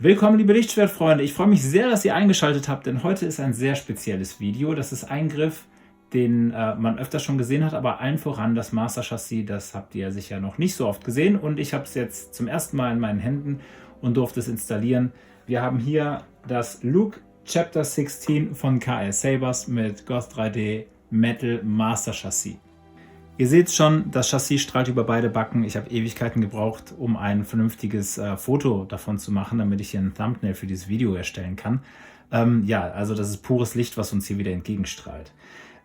Willkommen, liebe Lichtschwertfreunde. Ich freue mich sehr, dass ihr eingeschaltet habt, denn heute ist ein sehr spezielles Video. Das ist ein Griff, den man öfter schon gesehen hat, aber allen voran das Master Chassis. Das habt ihr sicher noch nicht so oft gesehen und ich habe es jetzt zum ersten Mal in meinen Händen und durfte es installieren. Wir haben hier das Luke Chapter 16 von KL Sabers mit Goth 3D Metal Master Chassis. Ihr seht schon, das Chassis strahlt über beide Backen. Ich habe Ewigkeiten gebraucht, um ein vernünftiges Foto davon zu machen, damit ich hier ein Thumbnail für dieses Video erstellen kann. Ja, also das ist pures Licht, was uns hier wieder entgegenstrahlt.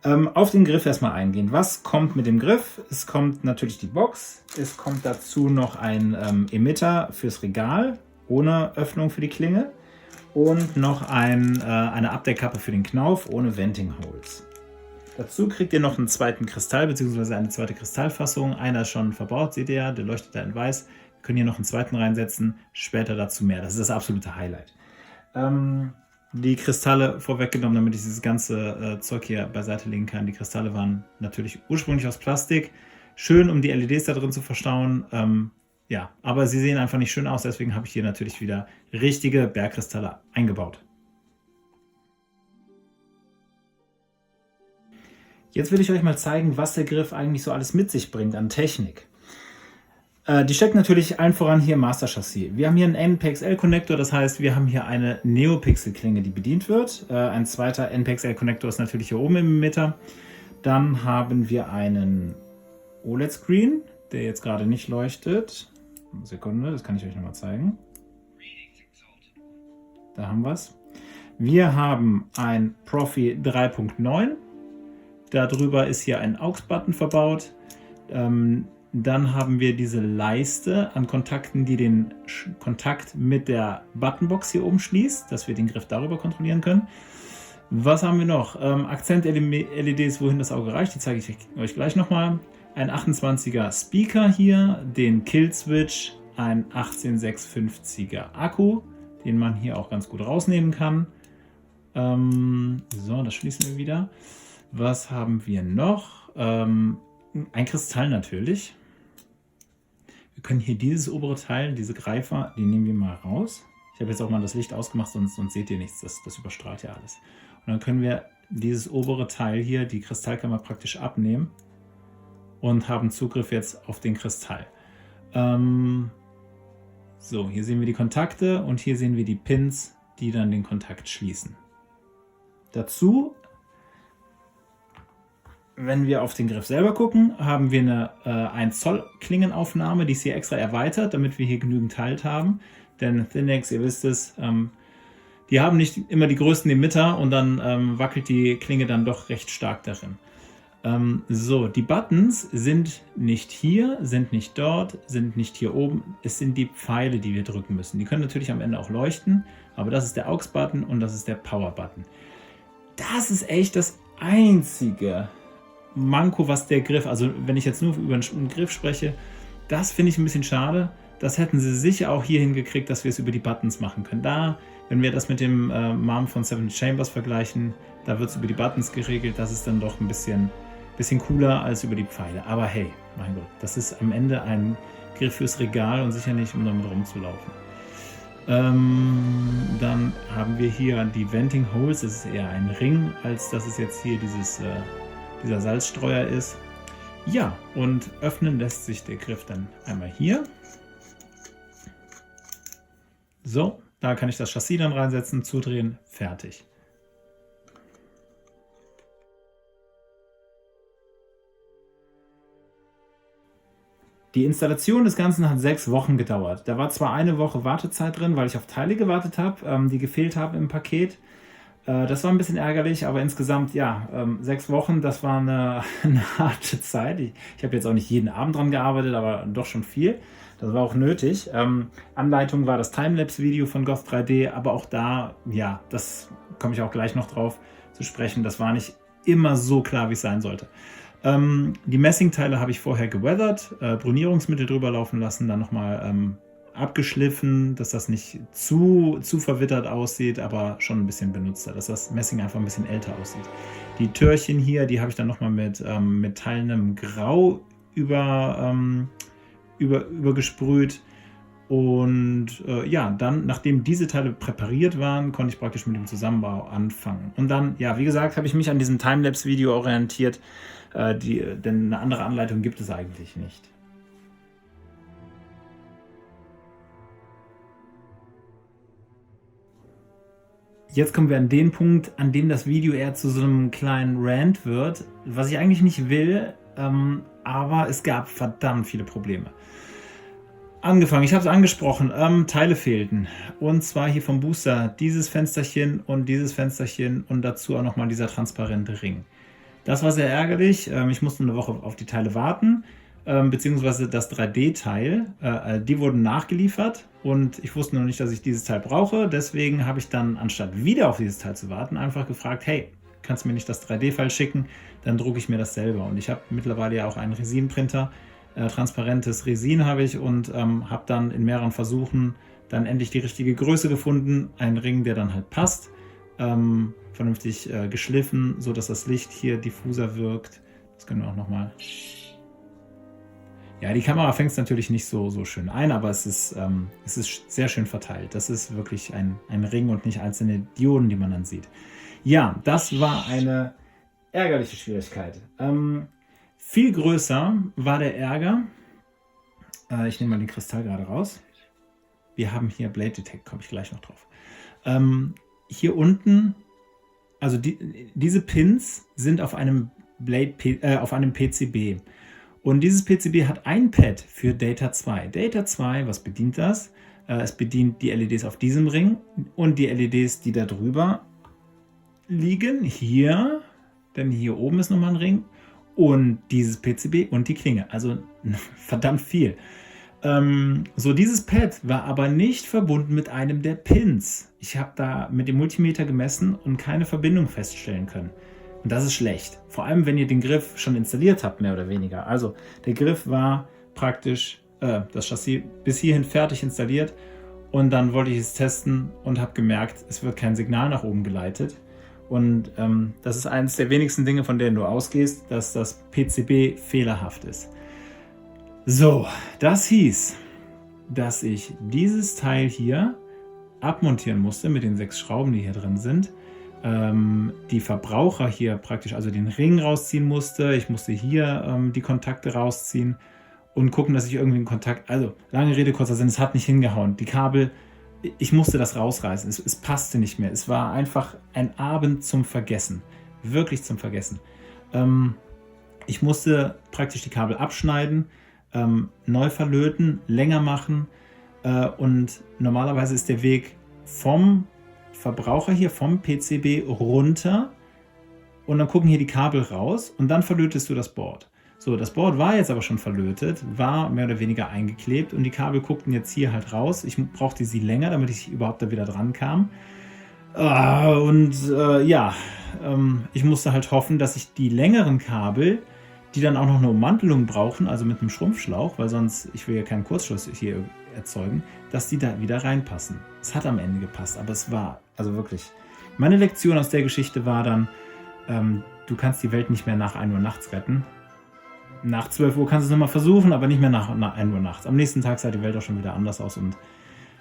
Auf den Griff erstmal eingehen. Was kommt mit dem Griff? Es kommt natürlich die Box. Es kommt dazu noch ein Emitter fürs Regal, ohne Öffnung für die Klinge. Und noch eine Abdeckkappe für den Knauf, ohne Venting Holes. Dazu kriegt ihr noch einen zweiten Kristall bzw. eine zweite Kristallfassung. Einer ist schon verbaut, seht ihr, der leuchtet da in weiß. Wir können hier noch einen zweiten reinsetzen, später dazu mehr. Das ist das absolute Highlight. Die Kristalle vorweggenommen, damit ich dieses ganze Zeug hier beiseite legen kann. Die Kristalle waren natürlich ursprünglich aus Plastik. Schön, um die LEDs da drin zu verstauen. Ja, aber sie sehen einfach nicht schön aus, deswegen habe ich hier natürlich wieder richtige Bergkristalle eingebaut. Jetzt will ich euch mal zeigen, was der Griff eigentlich so alles mit sich bringt an Technik. Die steckt natürlich allen voran hier im Master Chassis. Wir haben hier einen NPXL-Konnektor, das heißt, wir haben hier eine Neopixel-Klinge, die bedient wird. Ein zweiter NPXL-Konnektor ist natürlich hier oben im Emitter. Dann haben wir einen OLED-Screen, der jetzt gerade nicht leuchtet. Sekunde, das kann ich euch nochmal zeigen. Da haben wir es. Wir haben ein Profi 3.9. Darüber ist hier ein AUX-Button verbaut. Dann haben wir diese Leiste an Kontakten, die den Kontakt mit der Buttonbox hier oben schließt, dass wir den Griff darüber kontrollieren können. Was haben wir noch? Akzent-LEDs, wohin das Auge reicht, die zeige ich euch gleich nochmal. Ein 28er Speaker hier, den Kill-Switch, ein 18650er Akku, den man hier auch ganz gut rausnehmen kann. So, das schließen wir wieder. Was haben wir noch? Ein Kristall natürlich. Wir können hier dieses obere Teil, diese Greifer, die nehmen wir mal raus. Ich habe jetzt auch mal das Licht ausgemacht, sonst seht ihr nichts. Das überstrahlt ja alles. Und dann können wir dieses obere Teil hier, die Kristallkammer, praktisch abnehmen und haben Zugriff jetzt auf den Kristall. So, hier sehen wir die Kontakte und hier sehen wir die Pins, die dann den Kontakt schließen. Dazu, wenn wir auf den Griff selber gucken, haben wir eine 1 Zoll Klingenaufnahme, die ist hier extra erweitert, damit wir hier genügend Halt haben. Denn Thinx, ihr wisst es, die haben nicht immer die größten Emitter und dann wackelt die Klinge dann doch recht stark darin. So, die Buttons sind nicht hier, sind nicht dort, sind nicht hier oben. Es sind die Pfeile, die wir drücken müssen. Die können natürlich am Ende auch leuchten, aber das ist der AUX-Button und das ist der Power-Button. Das ist echt das einzige Manko, was der Griff, also wenn ich jetzt nur über einen Griff spreche, das finde ich ein bisschen schade. Das hätten sie sicher auch hier hingekriegt, dass wir es über die Buttons machen können. Da, wenn wir das mit dem MAM von Seven Chambers vergleichen, da wird es über die Buttons geregelt. Das ist dann doch ein bisschen cooler als über die Pfeile. Aber hey, mein Gott, das ist am Ende ein Griff fürs Regal und sicher nicht, um damit rumzulaufen. Dann haben wir hier die Venting Holes. Das ist eher ein Ring, als dass es jetzt hier dieser Salzstreuer ist. Ja, und öffnen lässt sich der Griff dann einmal hier. So, da kann ich das Chassis dann reinsetzen, zudrehen, fertig. Die Installation des Ganzen hat 6 Wochen gedauert. Da war zwar eine Woche Wartezeit drin, weil ich auf Teile gewartet habe, die gefehlt haben im Paket. Das war ein bisschen ärgerlich, aber insgesamt, ja, 6 Wochen, das war eine harte Zeit. Ich habe jetzt auch nicht jeden Abend dran gearbeitet, aber doch schon viel. Das war auch nötig. Anleitung war das Timelapse-Video von Goth 3D, aber auch da, ja, das komme ich auch gleich noch drauf zu sprechen. Das war nicht immer so klar, wie es sein sollte. Die Messingteile habe ich vorher geweathert, Bronierungsmittel drüber laufen lassen, dann nochmal abgeschliffen, dass das nicht zu verwittert aussieht, aber schon ein bisschen benutzter, dass das Messing einfach ein bisschen älter aussieht. Die Türchen hier, die habe ich dann nochmal mit metallenem Grau übergesprüht Und ja, dann, nachdem diese Teile präpariert waren, konnte ich praktisch mit dem Zusammenbau anfangen. Und dann, ja, wie gesagt, habe ich mich an diesem Timelapse-Video orientiert, denn eine andere Anleitung gibt es eigentlich nicht. Jetzt kommen wir an den Punkt, an dem das Video eher zu so einem kleinen Rant wird, was ich eigentlich nicht will, aber es gab verdammt viele Probleme. Angefangen, ich habe es angesprochen, Teile fehlten. Und zwar hier vom Booster dieses Fensterchen und dazu auch nochmal dieser transparente Ring. Das war sehr ärgerlich. Ich musste eine Woche auf die Teile warten, beziehungsweise das 3D-Teil. Die wurden nachgeliefert und ich wusste noch nicht, dass ich dieses Teil brauche. Deswegen habe ich dann, anstatt wieder auf dieses Teil zu warten, einfach gefragt, hey, kannst du mir nicht das 3D-File schicken? Dann drucke ich mir das selber. Und ich habe mittlerweile ja auch einen Resin-Printer. Transparentes Resin habe ich und habe dann in mehreren Versuchen dann endlich die richtige Größe gefunden. Einen Ring, der dann halt passt, vernünftig geschliffen, sodass das Licht hier diffuser wirkt. Das können wir auch nochmal. Ja, die Kamera fängt es natürlich nicht so schön ein, aber es ist sehr schön verteilt. Das ist wirklich ein Ring und nicht einzelne Dioden, die man dann sieht. Ja, das war eine ärgerliche Schwierigkeit. Viel größer war der Ärger. Ich nehme mal den Kristall gerade raus. Wir haben hier Blade Detect, komme ich gleich noch drauf. Hier unten, also diese Pins sind auf einem PCB. Und dieses PCB hat ein Pad für Data 2. Data 2, was bedient das? Es bedient die LEDs auf diesem Ring und die LEDs, die da drüber liegen. Hier, denn hier oben ist nochmal ein Ring. Und dieses PCB und die Klinge. Also verdammt viel. So, dieses Pad war aber nicht verbunden mit einem der Pins. Ich habe da mit dem Multimeter gemessen und keine Verbindung feststellen können. Und das ist schlecht. Vor allem, wenn ihr den Griff schon installiert habt, mehr oder weniger. Also der Griff war praktisch, das Chassis bis hierhin fertig installiert. Und dann wollte ich es testen und habe gemerkt, es wird kein Signal nach oben geleitet. Und das ist eines der wenigsten Dinge, von denen du ausgehst, dass das PCB fehlerhaft ist. So, das hieß, dass ich dieses Teil hier abmontieren musste mit den 6 Schrauben, die hier drin sind. Die Verbraucher hier praktisch, also den Ring rausziehen musste. Ich musste hier die Kontakte rausziehen und gucken, dass ich irgendwie einen Kontakt, also lange Rede, kurzer Sinn, es hat nicht hingehauen. Die Kabel, ich musste das rausreißen, es passte nicht mehr. Es war einfach ein Abend zum Vergessen, wirklich zum Vergessen. Ich musste praktisch die Kabel abschneiden, neu verlöten, länger machen und normalerweise ist der Weg vom Verbraucher hier, vom PCB runter und dann gucken hier die Kabel raus und dann verlötest du das Board. So, das Board war jetzt aber schon verlötet, war mehr oder weniger eingeklebt und die Kabel guckten jetzt hier halt raus. Ich brauchte sie länger, damit ich überhaupt da wieder dran kam. Ich musste halt hoffen, dass ich die längeren Kabel, die dann auch noch eine Ummantelung brauchen, also mit einem Schrumpfschlauch, weil sonst, ich will ja keinen Kurzschluss hier erzeugen, dass die da wieder reinpassen. Es hat am Ende gepasst, aber es war, also wirklich, meine Lektion aus der Geschichte war dann, du kannst die Welt nicht mehr nach 1 Uhr nachts retten. Nach 12 Uhr kannst du es nochmal versuchen, aber nicht mehr nach 1 Uhr nachts. Am nächsten Tag sah die Welt auch schon wieder anders aus und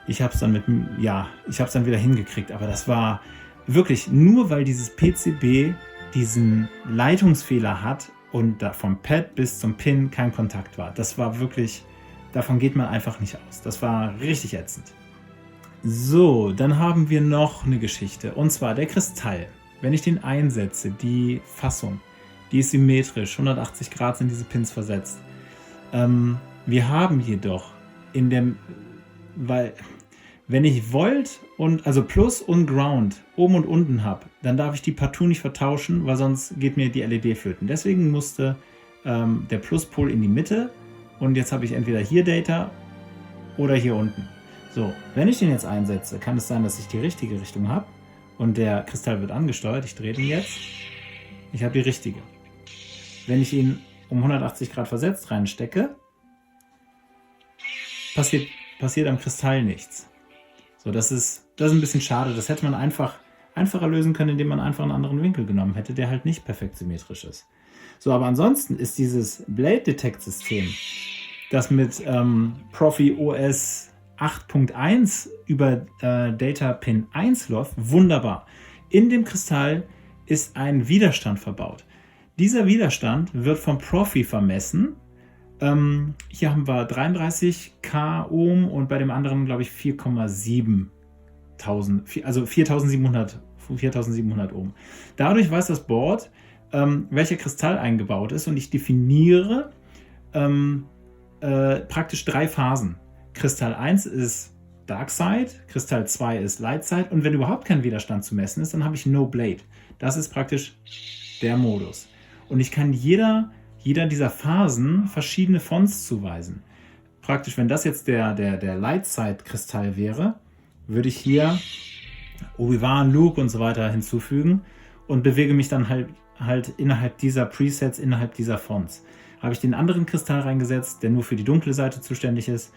ich habe es dann wieder hingekriegt, aber das war wirklich nur, weil dieses PCB diesen Leitungsfehler hat und da vom Pad bis zum Pin kein Kontakt war. Das war wirklich, davon geht man einfach nicht aus. Das war richtig ätzend. So, dann haben wir noch eine Geschichte und zwar der Kristall. Wenn ich den einsetze, die Fassung, die ist symmetrisch, 180 Grad sind diese Pins versetzt. Wir haben jedoch weil wenn ich Volt also Plus und Ground oben und unten habe, dann darf ich die partout nicht vertauschen, weil sonst geht mir die LED flöten. Deswegen musste der Pluspol in die Mitte und jetzt habe ich entweder hier Data oder hier unten. So, wenn ich den jetzt einsetze, kann es sein, dass ich die richtige Richtung habe und der Kristall wird angesteuert. Ich drehe den jetzt. Ich habe die richtige. Wenn ich ihn um 180 Grad versetzt reinstecke, passiert am Kristall nichts. So, das ist ein bisschen schade. Das hätte man einfacher lösen können, indem man einfach einen anderen Winkel genommen hätte, der halt nicht perfekt symmetrisch ist. So, aber ansonsten ist dieses Blade Detect System, das mit Profi OS 8.1 über Data Pin 1 läuft, wunderbar. In dem Kristall ist ein Widerstand verbaut. Dieser Widerstand wird vom Profi vermessen. Hier haben wir 33k Ohm und bei dem anderen, glaube ich, 4,7 also 4700 Ohm. Dadurch weiß das Board, welcher Kristall eingebaut ist, und ich definiere praktisch 3 Phasen. Kristall 1 ist Dark Side, Kristall 2 ist Light Side, und wenn überhaupt kein Widerstand zu messen ist, dann habe ich No Blade. Das ist praktisch der Modus. Und ich kann jeder dieser Phasen verschiedene Fonts zuweisen. Praktisch, wenn das jetzt der Light Side Kristall wäre, würde ich hier Obi-Wan, Luke und so weiter hinzufügen und bewege mich dann halt innerhalb dieser Presets, innerhalb dieser Fonts. Habe ich den anderen Kristall reingesetzt, der nur für die dunkle Seite zuständig ist,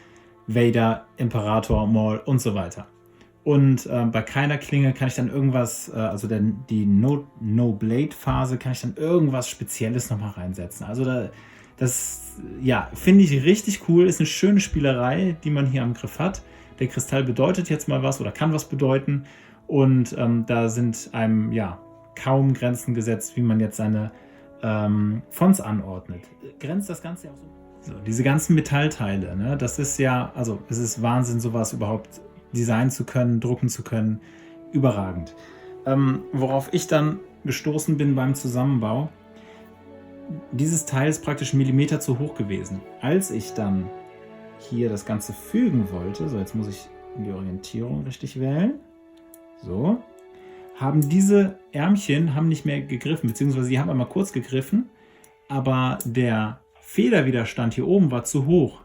Vader, Imperator, Maul und so weiter. Und bei keiner Klinge kann ich dann irgendwas, also die No-Blade-Phase, kann ich dann irgendwas Spezielles nochmal reinsetzen. Also das finde ich richtig cool, ist eine schöne Spielerei, die man hier am Griff hat. Der Kristall bedeutet jetzt mal was oder kann was bedeuten, und da sind einem kaum Grenzen gesetzt, wie man jetzt seine Fonts anordnet. Grenzt das Ganze auch so. Diese ganzen Metallteile, ne, das ist also es ist Wahnsinn, sowas überhaupt designen zu können, drucken zu können, überragend. Worauf ich dann gestoßen bin beim Zusammenbau, dieses Teil ist praktisch 1 Millimeter zu hoch gewesen. Als ich dann hier das Ganze fügen wollte, so jetzt muss ich die Orientierung richtig wählen, so, haben diese Ärmchen nicht mehr gegriffen, beziehungsweise sie haben einmal kurz gegriffen, aber der Federwiderstand hier oben war zu hoch.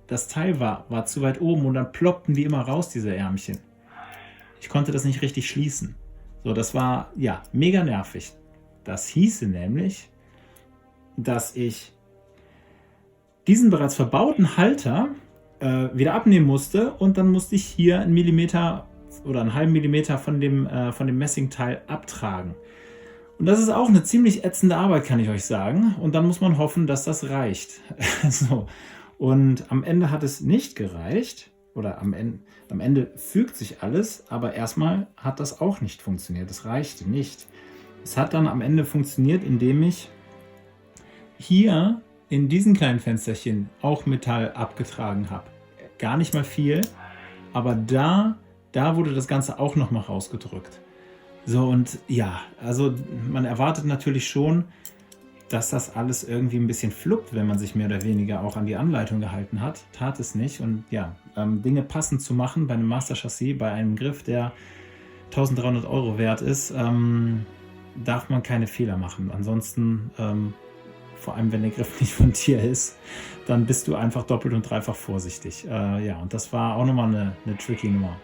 Das Teil war zu weit oben und dann ploppten die immer raus, diese Ärmchen. Ich konnte das nicht richtig schließen. So, das war mega nervig. Das hieße nämlich, dass ich diesen bereits verbauten Halter wieder abnehmen musste, und dann musste ich hier 1 Millimeter oder einen halben Millimeter von dem Messingteil abtragen. Und das ist auch eine ziemlich ätzende Arbeit, kann ich euch sagen. Und dann muss man hoffen, dass das reicht. So. Und am Ende hat es nicht gereicht, oder am Ende fügt sich alles, aber erstmal hat das auch nicht funktioniert. Es reichte nicht. Es hat dann am Ende funktioniert, indem ich hier in diesen kleinen Fensterchen auch Metall abgetragen habe. Gar nicht mal viel, aber da wurde das Ganze auch nochmal rausgedrückt. So, und also man erwartet natürlich schon, dass das alles irgendwie ein bisschen fluppt, wenn man sich mehr oder weniger auch an die Anleitung gehalten hat. Tat es nicht. Und Dinge passend zu machen bei einem Master Chassis, bei einem Griff, der 1.300 € wert ist, darf man keine Fehler machen. Ansonsten, vor allem wenn der Griff nicht von dir ist, dann bist du einfach doppelt und dreifach vorsichtig. Und das war auch nochmal eine tricky Nummer.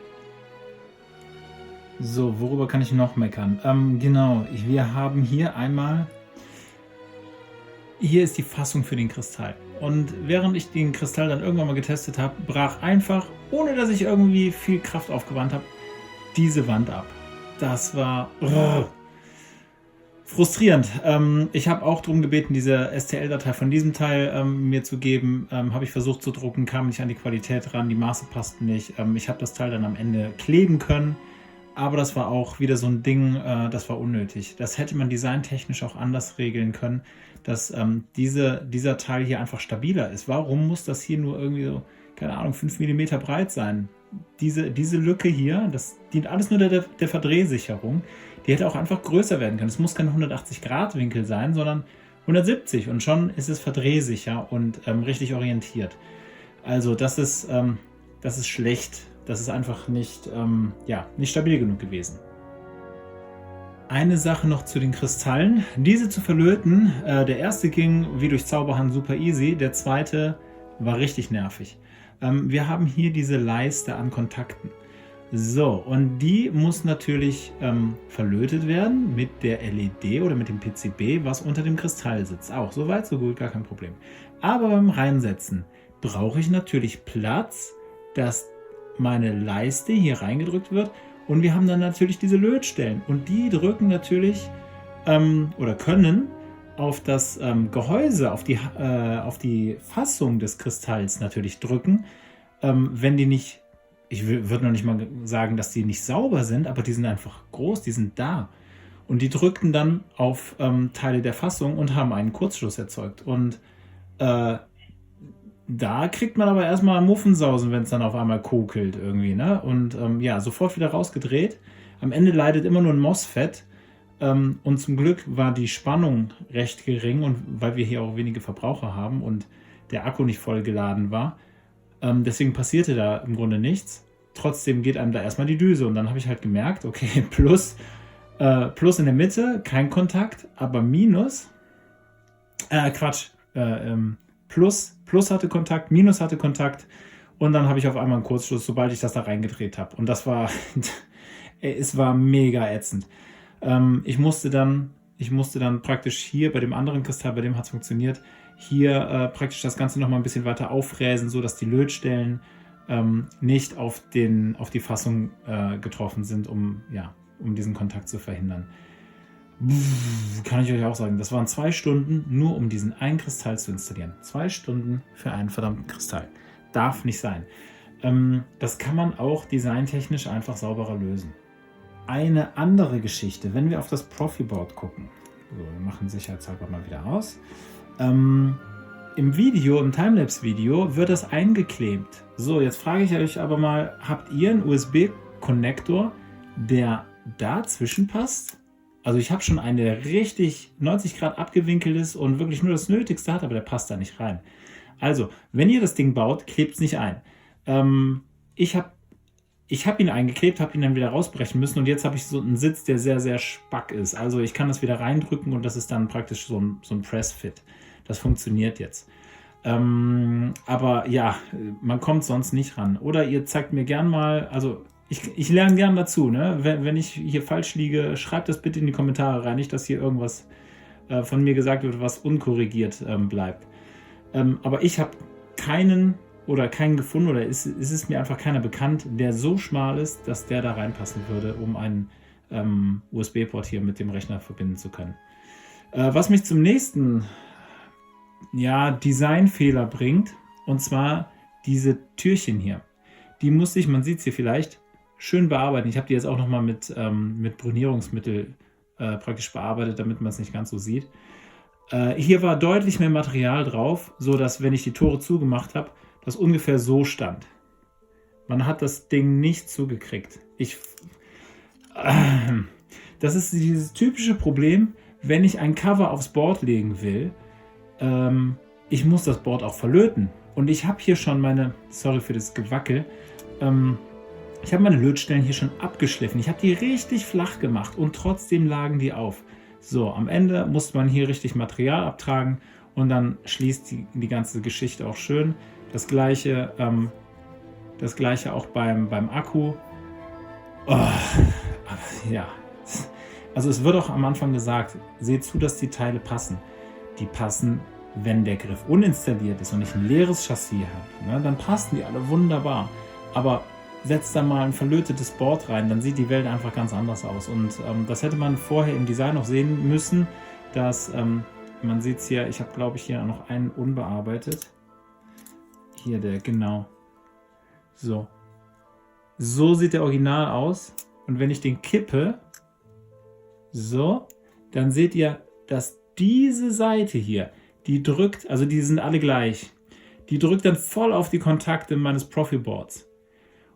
So, worüber kann ich noch meckern? Genau, wir haben hier einmal, hier ist die Fassung für den Kristall. Und während ich den Kristall dann irgendwann mal getestet habe, brach einfach, ohne dass ich irgendwie viel Kraft aufgewandt habe, diese Wand ab. Das war frustrierend. Ich habe auch darum gebeten, diese STL-Datei von diesem Teil mir zu geben. Habe ich versucht zu drucken, kam nicht an die Qualität ran, die Maße passten nicht. Ich habe das Teil dann am Ende kleben können. Aber das war auch wieder so ein Ding, das war unnötig. Das hätte man designtechnisch auch anders regeln können, dass dieser Teil hier einfach stabiler ist. Warum muss das hier nur irgendwie so, keine Ahnung, 5 mm breit sein? Diese Lücke hier, das dient alles nur der Verdrehsicherung. Die hätte auch einfach größer werden können. Es muss kein 180-Grad-Winkel sein, sondern 170. Und schon ist es verdrehsicher und richtig orientiert. Also das ist schlecht. Das ist einfach nicht stabil genug gewesen. Eine Sache noch zu den Kristallen. Diese zu verlöten, der erste ging wie durch Zauberhand super easy, der zweite war richtig nervig. Wir haben hier diese Leiste an Kontakten. So, und die muss natürlich verlötet werden mit der LED oder mit dem PCB, was unter dem Kristall sitzt. Auch so weit, so gut, gar kein Problem. Aber beim Reinsetzen brauche ich natürlich Platz, dass meine Leiste hier reingedrückt wird, und wir haben dann natürlich diese Lötstellen, und die drücken natürlich oder können auf das Gehäuse, auf die Fassung des Kristalls natürlich drücken, wenn die nicht ich würde noch nicht mal sagen, dass die nicht sauber sind, aber die sind einfach groß, die sind da. Und die drückten dann auf Teile der Fassung und haben einen Kurzschluss erzeugt. Und da kriegt man aber erstmal Muffensausen, wenn es dann auf einmal kokelt irgendwie, ne? Und sofort wieder rausgedreht. Am Ende leidet immer nur ein MOSFET. Und zum Glück war die Spannung recht gering, und weil wir hier auch wenige Verbraucher haben und der Akku nicht voll geladen war. Deswegen passierte da im Grunde nichts. Trotzdem geht einem da erstmal die Düse. Und dann habe ich halt gemerkt, okay, Plus in der Mitte, kein Kontakt, aber Minus, Plus hatte Kontakt, Minus hatte Kontakt, und dann habe ich auf einmal einen Kurzschluss, sobald ich das da reingedreht habe. Und das war, es war mega ätzend. Ich musste dann praktisch hier bei dem anderen Kristall, bei dem hat es funktioniert, hier praktisch das Ganze nochmal ein bisschen weiter auffräsen, sodass die Lötstellen nicht auf die Fassung getroffen sind, um diesen Kontakt zu verhindern. Kann ich euch auch sagen, das waren 2 Stunden nur, um diesen einen Kristall zu installieren. 2 Stunden für einen verdammten Kristall. Darf nicht sein. Das kann man auch designtechnisch einfach sauberer lösen. Eine andere Geschichte, wenn wir auf das Profiboard gucken. So, wir machen sicherheitshalber mal wieder aus. Im Timelapse-Video wird das eingeklebt. So, jetzt frage ich euch aber mal, habt ihr einen USB-Konnektor, der dazwischen passt? Also ich habe schon einen, der richtig 90 Grad abgewinkelt ist und wirklich nur das Nötigste hat, aber der passt da nicht rein. Also, wenn ihr das Ding baut, klebt es nicht ein. Ich habe ihn eingeklebt, habe ihn dann wieder rausbrechen müssen, und jetzt habe ich so einen Sitz, der sehr, sehr spack ist. Also ich kann das wieder reindrücken und das ist dann praktisch so ein Press-Fit. Das funktioniert jetzt. Aber ja, man kommt sonst nicht ran. Oder ihr zeigt mir gern mal, also ich lerne gern dazu, ne? Wenn ich hier falsch liege, schreibt das bitte in die Kommentare rein, nicht, dass hier irgendwas von mir gesagt wird, was unkorrigiert bleibt. Aber ich habe keinen gefunden, oder es ist mir einfach keiner bekannt, der so schmal ist, dass der da reinpassen würde, um einen USB-Port hier mit dem Rechner verbinden zu können. Was mich zum nächsten Designfehler bringt, und zwar diese Türchen hier. Die musste ich, man sieht es hier vielleicht, schön bearbeiten. Ich habe die jetzt auch nochmal mit Brunierungsmittel praktisch bearbeitet, damit man es nicht ganz so sieht. Hier war deutlich mehr Material drauf, so dass, wenn ich die Tore zugemacht habe, das ungefähr so stand. Man hat das Ding nicht zugekriegt. Das ist dieses typische Problem, wenn ich ein Cover aufs Board legen will. Ich muss das Board auch verlöten. Und ich habe hier schon sorry für das Gewackel, ich habe meine Lötstellen hier schon abgeschliffen. Ich habe die richtig flach gemacht und trotzdem lagen die auf. So, am Ende musste man hier richtig Material abtragen und dann schließt die ganze Geschichte auch schön. Das gleiche auch beim Akku. Oh, ja. Also es wird auch am Anfang gesagt, seht zu, dass die Teile passen. Die passen, wenn der Griff uninstalliert ist und ich ein leeres Chassis habe. Ne, dann passen die alle wunderbar. Aber setzt da mal ein verlötetes Board rein, dann sieht die Welt einfach ganz anders aus. Und das hätte man vorher im Design noch sehen müssen, dass, man sieht es hier, ich habe glaube ich hier noch einen unbearbeitet. Hier genau. So sieht der Original aus. Und wenn ich den kippe, so, dann seht ihr, dass diese Seite hier, die drückt, also die sind alle gleich, die drückt dann voll auf die Kontakte meines Profiboards.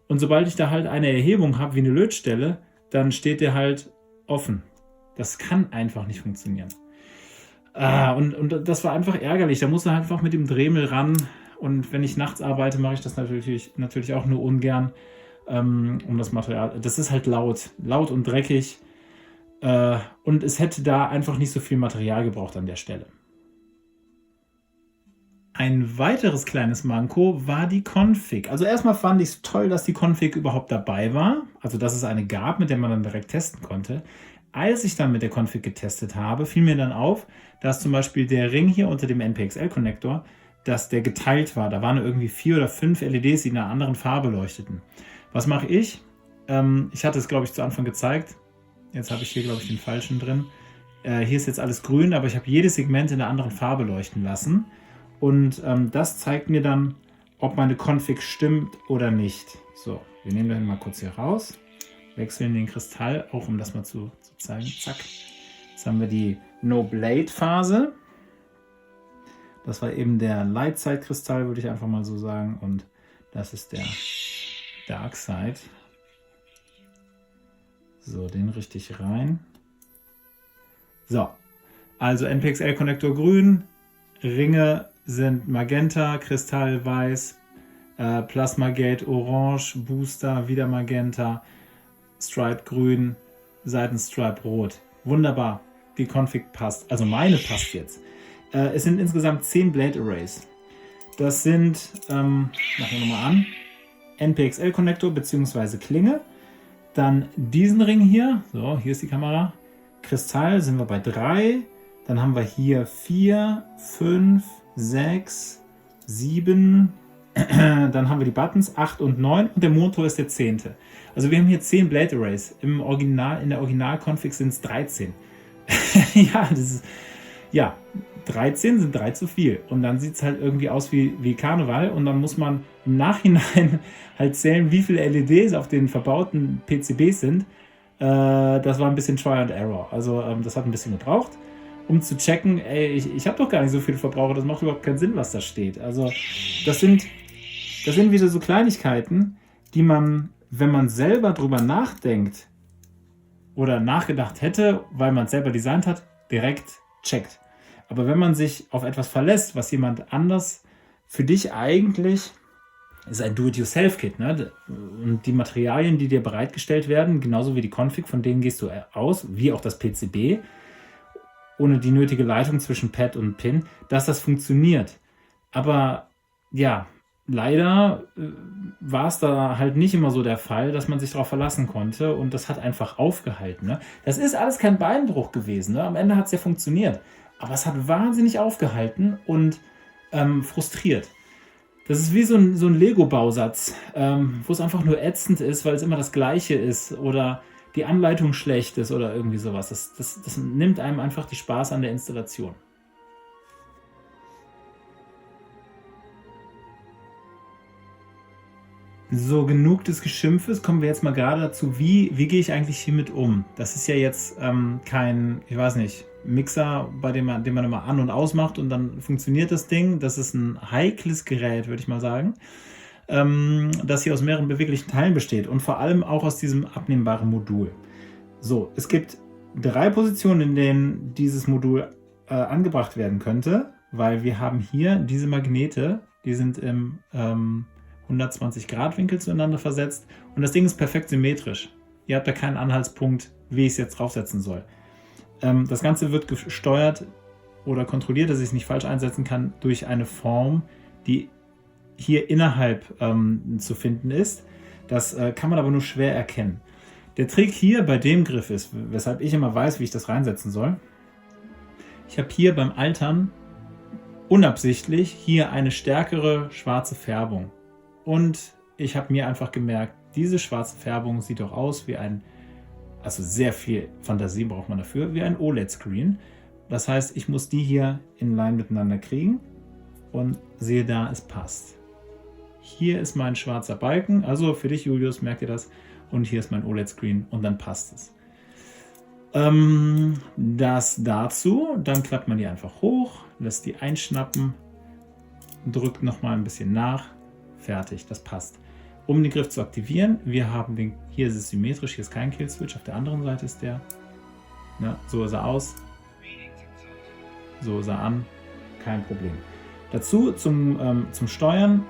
Und sobald ich da halt eine Erhebung habe, wie eine Lötstelle, dann steht der halt offen. Das kann einfach nicht funktionieren. Und das war einfach ärgerlich. Da muss er einfach mit dem Dremel ran. Und wenn ich nachts arbeite, mache ich das natürlich auch nur ungern. Um das Material. Das ist halt laut und dreckig. Und es hätte da einfach nicht so viel Material gebraucht an der Stelle. Ein weiteres kleines Manko war die Config. Also erstmal fand ich es toll, dass die Config überhaupt dabei war. Also dass es eine gab, mit der man dann direkt testen konnte. Als ich dann mit der Config getestet habe, fiel mir dann auf, dass zum Beispiel der Ring hier unter dem NPXL-Konnektor, dass der geteilt war. Da waren irgendwie 4 oder 5 LEDs, die in einer anderen Farbe leuchteten. Was mache ich? Ich hatte es, glaube ich, zu Anfang gezeigt. Jetzt habe ich hier, glaube ich, den falschen drin. Hier ist jetzt alles grün, aber ich habe jedes Segment in einer anderen Farbe leuchten lassen. Und das zeigt mir dann, ob meine Config stimmt oder nicht. So, wir nehmen den mal kurz hier raus, wechseln den Kristall, auch um das mal zu zeigen. Zack. Jetzt haben wir die No-Blade-Phase. Das war eben der Light-Side-Kristall, würde ich einfach mal so sagen. Und das ist der Dark-Side. So, den richte ich rein. So, also NPXL-Konnektor grün, Ringe sind Magenta, Kristall weiß, Plasma Gate orange, Booster wieder Magenta, Stripe grün, Seitenstripe rot. Wunderbar, die Config passt. Also meine passt jetzt. Es sind insgesamt 10 Blade Arrays. Das sind, machen wir nochmal an, NPXL-Konnektor bzw. Klinge. Dann diesen Ring hier, so, hier ist die Kamera. Kristall sind wir bei 3. Dann haben wir hier 4, 5, 6, 7. Dann haben wir die Buttons 8 und 9 und der Motor ist der 10. Also wir haben hier 10 Blade Arrays. In der Original-Config sind es 13. Ja, das ist, ja, 13 sind 3 zu viel. Und dann sieht es halt irgendwie aus wie Karneval. Und dann muss man im Nachhinein halt zählen, wie viele LEDs auf den verbauten PCBs sind. Das war ein bisschen Try and Error. Also das hat ein bisschen gebraucht, um zu checken, ey, ich habe doch gar nicht so viele Verbraucher, das macht überhaupt keinen Sinn, was da steht. Also das sind wieder so Kleinigkeiten, die man, wenn man selber drüber nachdenkt oder nachgedacht hätte, weil man es selber designt hat, direkt checkt. Aber wenn man sich auf etwas verlässt, was jemand anders für dich eigentlich ist, ein Do-it-yourself-Kit, ne? Und die Materialien, die dir bereitgestellt werden, genauso wie die Config, von denen gehst du aus, wie auch das PCB, ohne die nötige Leitung zwischen Pad und Pin, dass das funktioniert. Aber ja, leider war es da halt nicht immer so der Fall, dass man sich darauf verlassen konnte und das hat einfach aufgehalten. Ne? Das ist alles kein Beinbruch gewesen. Ne? Am Ende hat es ja funktioniert. Aber es hat wahnsinnig aufgehalten und frustriert. Das ist wie so ein Lego-Bausatz, wo es einfach nur ätzend ist, weil es immer das Gleiche ist oder die Anleitung schlecht ist oder irgendwie sowas. Das nimmt einem einfach die Spaß an der Installation. So, genug des Geschimpfes, kommen wir jetzt mal gerade dazu, wie gehe ich eigentlich hiermit um? Das ist ja jetzt kein, ich weiß nicht, Mixer, den man immer an- und ausmacht und dann funktioniert das Ding. Das ist ein heikles Gerät, würde ich mal sagen, das hier aus mehreren beweglichen Teilen besteht und vor allem auch aus diesem abnehmbaren Modul. So, es gibt 3 Positionen, in denen dieses Modul angebracht werden könnte, weil wir haben hier diese Magnete, die sind im 120 Grad Winkel zueinander versetzt und das Ding ist perfekt symmetrisch. Ihr habt da keinen Anhaltspunkt, wie ich es jetzt draufsetzen soll. Das Ganze wird gesteuert oder kontrolliert, dass ich es nicht falsch einsetzen kann, durch eine Form, die hier innerhalb zu finden ist. Das kann man aber nur schwer erkennen. Der Trick hier bei dem Griff ist, weshalb ich immer weiß, wie ich das reinsetzen soll. Ich habe hier beim Altern unabsichtlich hier eine stärkere schwarze Färbung. Und ich habe mir einfach gemerkt, diese schwarze Färbung sieht doch aus wie ein, also sehr viel Fantasie braucht man dafür, wie ein OLED-Screen. Das heißt, ich muss die hier in Line miteinander kriegen und sehe da, es passt. Hier ist mein schwarzer Balken, also für dich, Julius, merkt ihr das? Und hier ist mein OLED-Screen und dann passt es. Das dazu, dann klappt man die einfach hoch, lässt die einschnappen, drückt nochmal ein bisschen nach. Fertig, das passt. Um den Griff zu aktivieren, wir haben den, hier ist es symmetrisch, hier ist kein Kill-Switch, auf der anderen Seite ist der. Ja, so ist er aus. So ist er an. Kein Problem. Dazu zum Steuern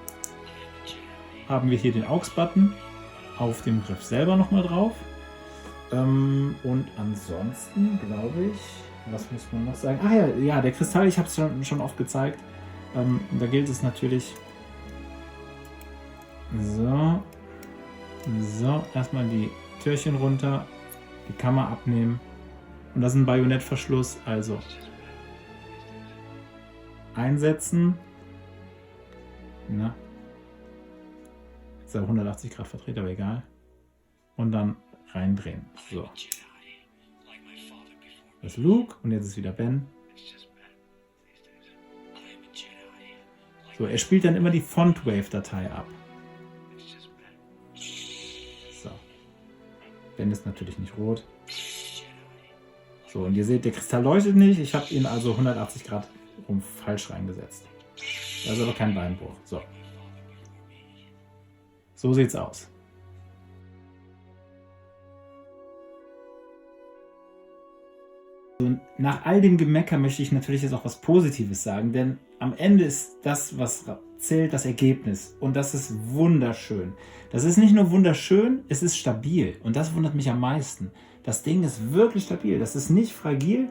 haben wir hier den AUX-Button auf dem Griff selber nochmal drauf. Und ansonsten glaube ich, was muss man noch sagen? Ach ja, der Kristall, ich habe es schon oft gezeigt. Da gilt es natürlich. So, erstmal die Türchen runter, die Kammer abnehmen und das ist ein Bajonettverschluss, also einsetzen, na, jetzt 180 Grad verdreht, aber egal, und dann reindrehen, so, das ist Luke und jetzt ist wieder Ben. So, er spielt dann immer die Font-Wave-Datei ab. So. Ben ist natürlich nicht rot. So, und ihr seht, der Kristall leuchtet nicht. Ich habe ihn also 180 Grad rum falsch reingesetzt. Da ist aber kein Beinbruch. So. So sieht's aus. Und nach all dem Gemecker möchte ich natürlich jetzt auch was Positives sagen, denn am Ende ist das, was zählt, das Ergebnis. Und das ist wunderschön. Das ist nicht nur wunderschön, es ist stabil. Und das wundert mich am meisten. Das Ding ist wirklich stabil. Das ist nicht fragil.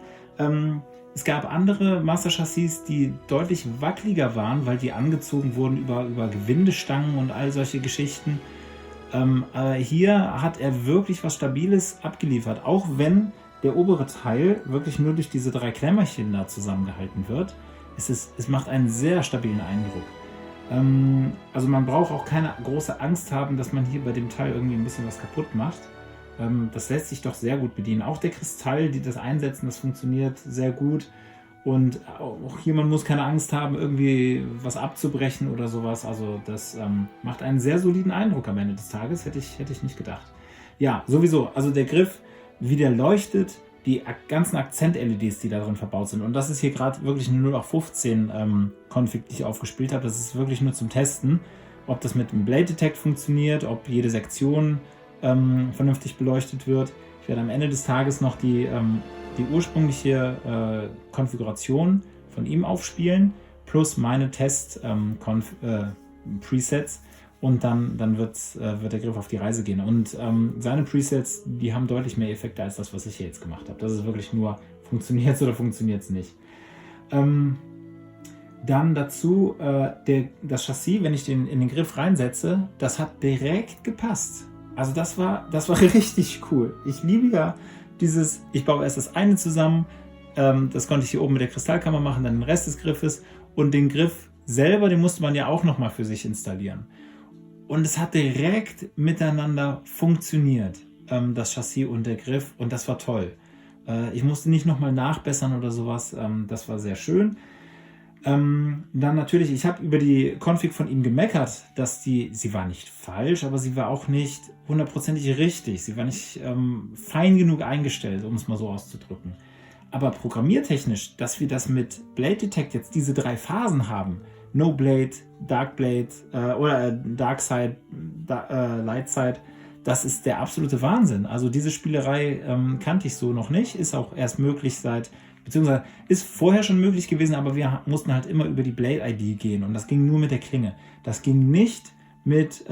Es gab andere Master Chassis, die deutlich wackeliger waren, weil die angezogen wurden über Gewindestangen und all solche Geschichten. Aber hier hat er wirklich was Stabiles abgeliefert, auch wenn der obere Teil wirklich nur durch diese 3 Klemmerchen da zusammengehalten wird. Es macht einen sehr stabilen Eindruck. Also man braucht auch keine große Angst haben, dass man hier bei dem Teil irgendwie ein bisschen was kaputt macht. Das lässt sich doch sehr gut bedienen. Auch der Kristall, die das einsetzen, das funktioniert sehr gut. Und auch hier, man muss keine Angst haben, irgendwie was abzubrechen oder sowas. Also das macht einen sehr soliden Eindruck am Ende des Tages, hätte ich nicht gedacht. Ja, sowieso, also der Griff, wie der leuchtet, die ganzen Akzent-LEDs, die da drin verbaut sind. Und das ist hier gerade wirklich eine 0815 Config, die ich aufgespielt habe. Das ist wirklich nur zum Testen, ob das mit dem Blade Detect funktioniert, ob jede Sektion vernünftig beleuchtet wird. Ich werde am Ende des Tages noch die ursprüngliche Konfiguration von ihm aufspielen, plus meine Test-Presets. Und dann wird der Griff auf die Reise gehen. Und seine Presets, die haben deutlich mehr Effekte als das, was ich hier jetzt gemacht habe. Das ist wirklich nur, funktioniert es oder funktioniert es nicht. Dann dazu das Chassis, wenn ich den in den Griff reinsetze, das hat direkt gepasst. Also das war richtig cool. Ich liebe ja dieses, ich baue erst das eine zusammen, das konnte ich hier oben mit der Kristallkammer machen, dann den Rest des Griffes und den Griff selber, den musste man ja auch nochmal für sich installieren. Und es hat direkt miteinander funktioniert, das Chassis und der Griff, und das war toll. Ich musste nicht nochmal nachbessern oder sowas, das war sehr schön. Dann natürlich, ich habe über die Config von ihm gemeckert, dass sie war nicht falsch, aber sie war auch nicht hundertprozentig richtig. Sie war nicht fein genug eingestellt, um es mal so auszudrücken. Aber programmiertechnisch, dass wir das mit Blade Detect jetzt diese 3 Phasen haben, No Blade, Dark Blade oder Dark Side, Light Side, das ist der absolute Wahnsinn. Also diese Spielerei kannte ich so noch nicht, ist auch erst möglich beziehungsweise ist vorher schon möglich gewesen, aber wir mussten halt immer über die Blade-ID gehen und das ging nur mit der Klinge. Das ging nicht mit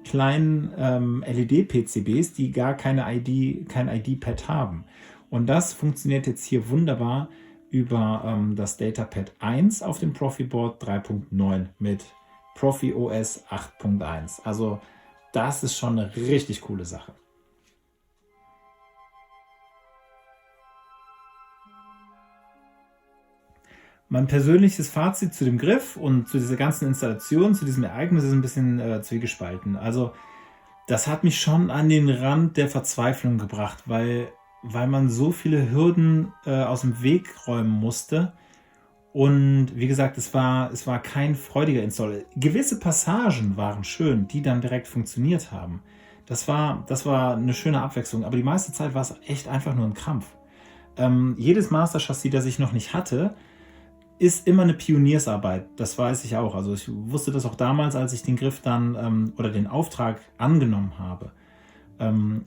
kleinen LED-PCBs, die gar kein ID-Pad haben. Und das funktioniert jetzt hier wunderbar über das Datapad 1 auf dem Profiboard 3.9 mit Profi OS 8.1. Also das ist schon eine richtig coole Sache. Mein persönliches Fazit zu dem Griff und zu dieser ganzen Installation, zu diesem Ereignis ist ein bisschen zwiegespalten. Also das hat mich schon an den Rand der Verzweiflung gebracht, weil man so viele Hürden aus dem Weg räumen musste. Und wie gesagt, es war kein freudiger Install. Gewisse Passagen waren schön, die dann direkt funktioniert haben. Das war eine schöne Abwechslung, aber die meiste Zeit war es echt einfach nur ein Krampf. Jedes Master Chassis, das ich noch nicht hatte, ist immer eine Pioniersarbeit. Das weiß ich auch. Also ich wusste das auch damals, als ich den Griff dann oder den Auftrag angenommen habe.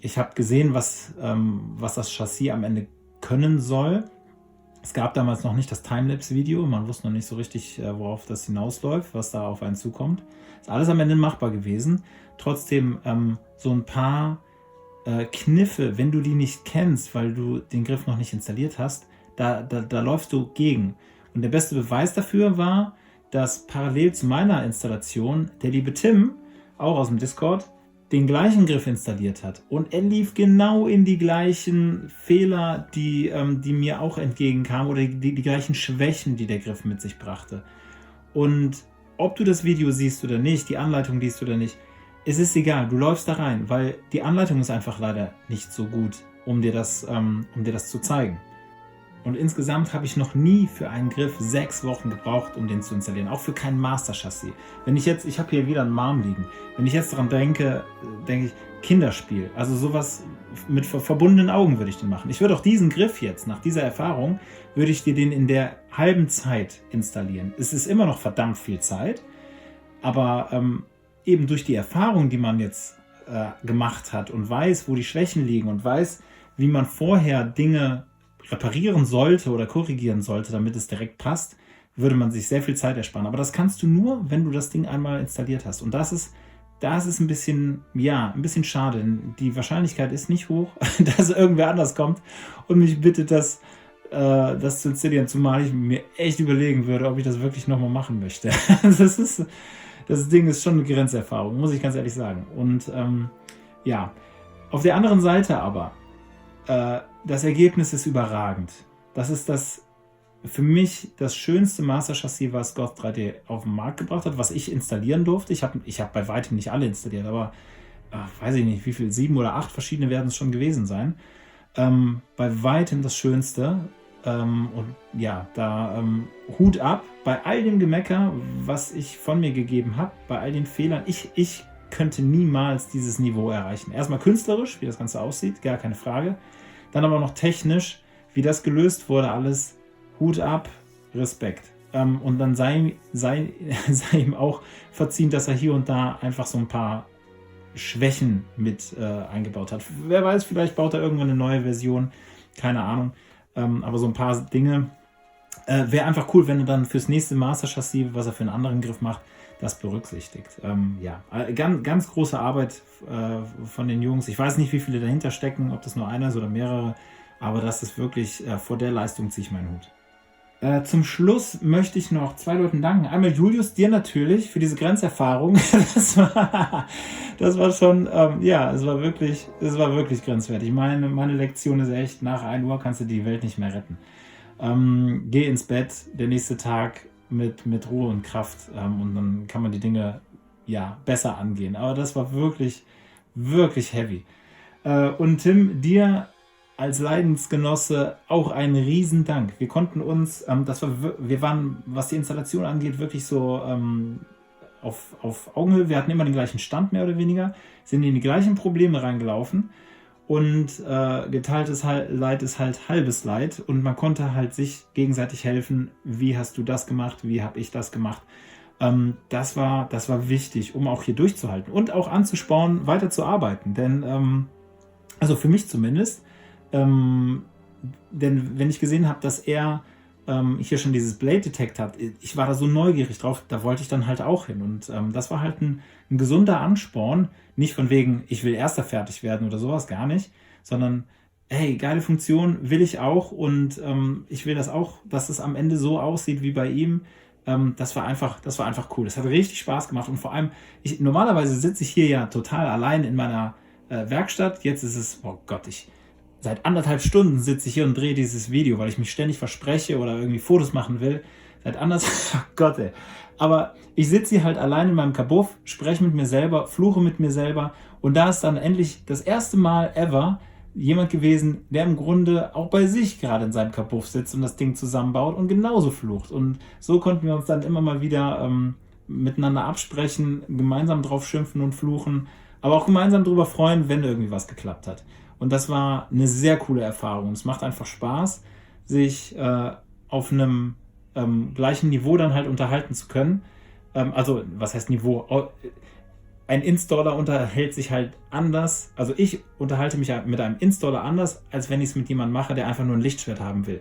Ich habe gesehen, was das Chassis am Ende können soll. Es gab damals noch nicht das Timelapse-Video. Man wusste noch nicht so richtig, worauf das hinausläuft, was da auf einen zukommt. Ist alles am Ende machbar gewesen. Trotzdem so ein paar Kniffe, wenn du die nicht kennst, weil du den Griff noch nicht installiert hast, da läufst du gegen. Und der beste Beweis dafür war, dass parallel zu meiner Installation der liebe Tim, auch aus dem Discord, den gleichen Griff installiert hat. Und er lief genau in die gleichen Fehler, die mir auch entgegenkamen, oder die gleichen Schwächen, die der Griff mit sich brachte. Und ob du das Video siehst oder nicht, die Anleitung liest oder nicht, es ist egal, du läufst da rein, weil die Anleitung ist einfach leider nicht so gut, um dir das zu zeigen. Und insgesamt habe ich noch nie für einen Griff 6 Wochen gebraucht, um den zu installieren. Auch für kein Master-Chassis. Ich habe hier wieder einen Marm liegen. Wenn ich jetzt daran denke ich, Kinderspiel. Also sowas mit verbundenen Augen würde ich den machen. Ich würde auch diesen Griff jetzt, nach dieser Erfahrung, würde ich dir den in der halben Zeit installieren. Es ist immer noch verdammt viel Zeit, aber eben durch die Erfahrung, die man jetzt gemacht hat und weiß, wo die Schwächen liegen und weiß, wie man vorher Dinge reparieren sollte oder korrigieren sollte, damit es direkt passt, würde man sich sehr viel Zeit ersparen. Aber das kannst du nur, wenn du das Ding einmal installiert hast. Und das ist ein bisschen, ein bisschen schade. Denn die Wahrscheinlichkeit ist nicht hoch, dass irgendwer anders kommt und mich bittet, das zu installieren, zumal ich mir echt überlegen würde, ob ich das wirklich nochmal machen möchte. Das Ding ist schon eine Grenzerfahrung, muss ich ganz ehrlich sagen. Und auf der anderen Seite aber, das Ergebnis ist überragend. Das ist für mich das schönste Master-Chassis, was Goth 3D auf den Markt gebracht hat, was ich installieren durfte. Ich hab bei weitem nicht alle installiert, aber weiß ich nicht, wie viel, 7 oder 8 verschiedene werden es schon gewesen sein. Bei weitem das Schönste. Hut ab bei all dem Gemecker, was ich von mir gegeben habe, bei all den Fehlern. Ich könnte niemals dieses Niveau erreichen. Erstmal künstlerisch, wie das Ganze aussieht, gar keine Frage. Dann aber noch technisch, wie das gelöst wurde, alles Hut ab, Respekt. Und dann sei ihm auch verziehen, dass er hier und da einfach so ein paar Schwächen mit eingebaut hat. Wer weiß, vielleicht baut er irgendwann eine neue Version, keine Ahnung. Aber so ein paar Dinge wäre einfach cool, wenn er dann fürs nächste Master-Chassis, was er für einen anderen Griff macht, das berücksichtigt. Ganz große Arbeit von den Jungs. Ich weiß nicht, wie viele dahinter stecken, ob das nur einer ist oder mehrere, aber das ist wirklich, vor der Leistung ziehe ich meinen Hut. Zum Schluss möchte ich noch 2 Leuten danken. Einmal Julius, dir natürlich für diese Grenzerfahrung. Das war schon, es war wirklich grenzwertig. Meine Lektion ist echt, nach 1 Uhr kannst du die Welt nicht mehr retten. Geh ins Bett, der nächste Tag mit Ruhe und Kraft, und dann kann man die Dinge besser angehen. Aber das war wirklich, wirklich heavy. Und Tim, dir als Leidensgenosse auch einen riesen Dank. Wir konnten uns, wir waren, was die Installation angeht, wirklich so auf Augenhöhe. Wir hatten immer den gleichen Stand, mehr oder weniger, sind in die gleichen Probleme reingelaufen. Und geteiltes Leid ist halt halbes Leid. Und man konnte halt sich gegenseitig helfen. Wie hast du das gemacht? Wie habe ich das gemacht? Das war wichtig, um auch hier durchzuhalten. Und auch anzuspornen, weiter zu arbeiten. Denn, also für mich zumindest, denn wenn ich gesehen habe, dass er hier schon dieses Blade Detect hat, ich war da so neugierig drauf, da wollte ich dann halt auch hin. Und das war halt ein gesunder Ansporn, nicht von wegen, ich will erster fertig werden oder sowas, gar nicht, sondern hey, geile Funktion will ich auch und ich will das auch, dass es am Ende so aussieht wie bei ihm. Das war einfach cool. Es hat richtig Spaß gemacht und vor allem, normalerweise sitze ich hier ja total allein in meiner Werkstatt. Jetzt ist es, oh Gott, seit 1,5 Stunden sitze ich hier und drehe dieses Video, weil ich mich ständig verspreche oder irgendwie Fotos machen will. Oh Gott, ey. Aber ich sitze hier halt allein in meinem Kabuff, spreche mit mir selber, fluche mit mir selber und da ist dann endlich das erste Mal ever jemand gewesen, der im Grunde auch bei sich gerade in seinem Kabuff sitzt und das Ding zusammenbaut und genauso flucht. Und so konnten wir uns dann immer mal wieder miteinander absprechen, gemeinsam drauf schimpfen und fluchen, aber auch gemeinsam darüber freuen, wenn irgendwie was geklappt hat. Und das war eine sehr coole Erfahrung. Es macht einfach Spaß, sich auf einem gleichen Niveau dann halt unterhalten zu können. Also, was heißt Niveau? Ein Installer unterhält sich halt anders. Also ich unterhalte mich mit einem Installer anders, als wenn ich es mit jemandem mache, der einfach nur ein Lichtschwert haben will.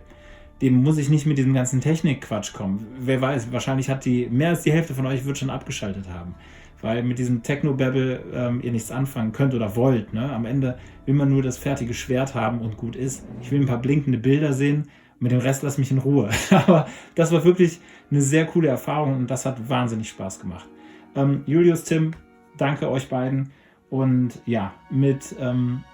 Dem muss ich nicht mit diesem ganzen Technikquatsch kommen. Wer weiß, wahrscheinlich hat mehr als die Hälfte von euch wird schon abgeschaltet haben. Weil mit diesem Techno-Babble ihr nichts anfangen könnt oder wollt. Ne? Am Ende will man nur das fertige Schwert haben und gut ist. Ich will ein paar blinkende Bilder sehen. Mit dem Rest lass mich in Ruhe. Aber das war wirklich eine sehr coole Erfahrung und das hat wahnsinnig Spaß gemacht. Julius, Tim, danke euch beiden. Und ja, mit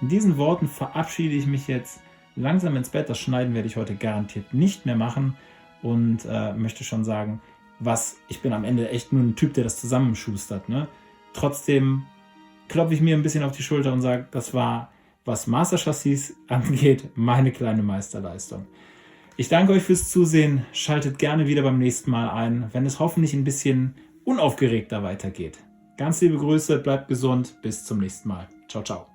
diesen Worten verabschiede ich mich jetzt langsam ins Bett. Das Schneiden werde ich heute garantiert nicht mehr machen. Und möchte schon sagen, ich bin am Ende echt nur ein Typ, der das zusammenschustert. Ne? Trotzdem klopfe ich mir ein bisschen auf die Schulter und sage, das war, was Master Chassis angeht, meine kleine Meisterleistung. Ich danke euch fürs Zusehen. Schaltet gerne wieder beim nächsten Mal ein, wenn es hoffentlich ein bisschen unaufgeregter weitergeht. Ganz liebe Grüße, bleibt gesund, bis zum nächsten Mal. Ciao, ciao.